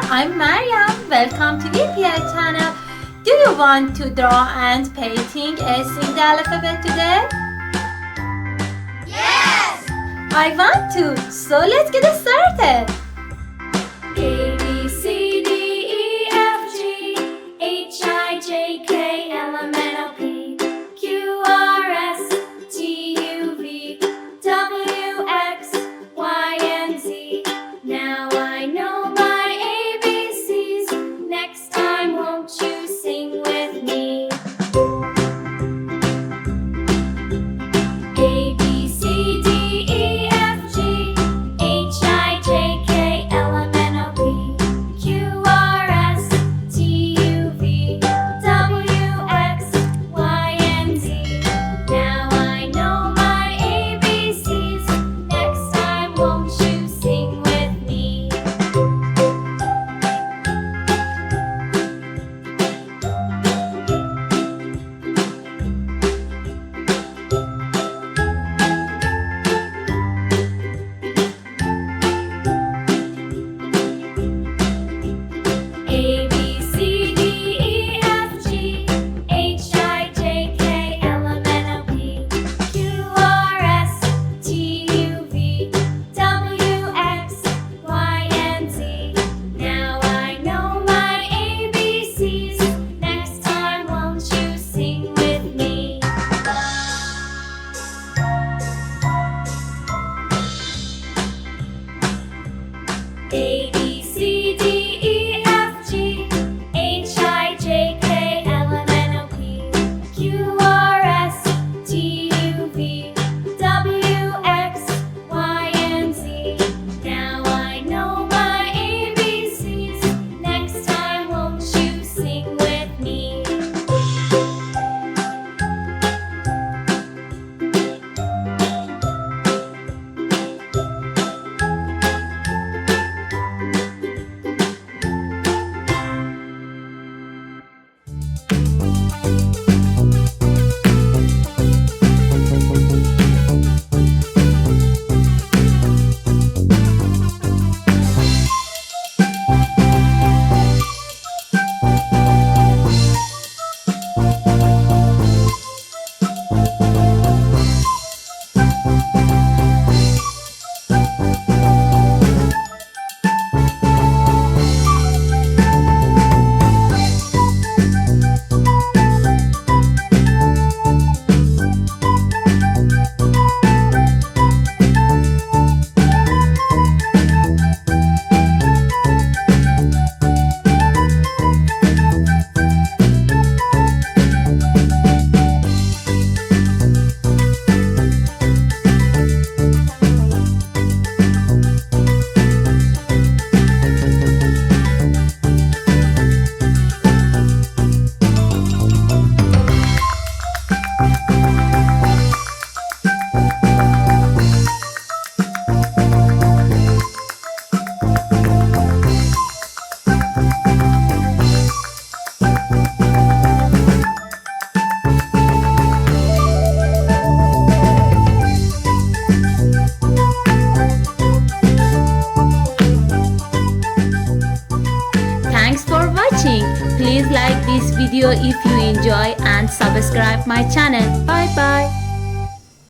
I'm Maryam. Welcome to VPI channel. Do you want to draw and painting a single alphabet today? Yes! I want to. So let's get started. A, B, C, D, E, F, G, H, I, J, K, L, M, N, O, P, Q, R, S, T, U, V, W, X, Y, and Z. Now I know my ABCs. Next time, won't you sing with me? A, B, C, D, E, F, G, H, I, J, K, L, M, N, O, P, Q, R, S, T, U, V, W, X, Y, and Z. Now I know my ABCs. Next time, won't you sing with me? A, B, C, D, E, F, G, H, I, J, K, L, M, N, O, P, Q, R, S, T, U, V, W, X, Y, and Z. Now I know my ABCs. Next time, won't you sing with me? A, B, C, D, E, F, G, H, I, J, K, L, M, N, O, P, Q, R, S, T, U, V, W, X, Y, and Z. Now I know my ABCs. Next time, won't you sing with me? Thanks for watching. Please like this video if you enjoy and subscribe my channel. Bye bye.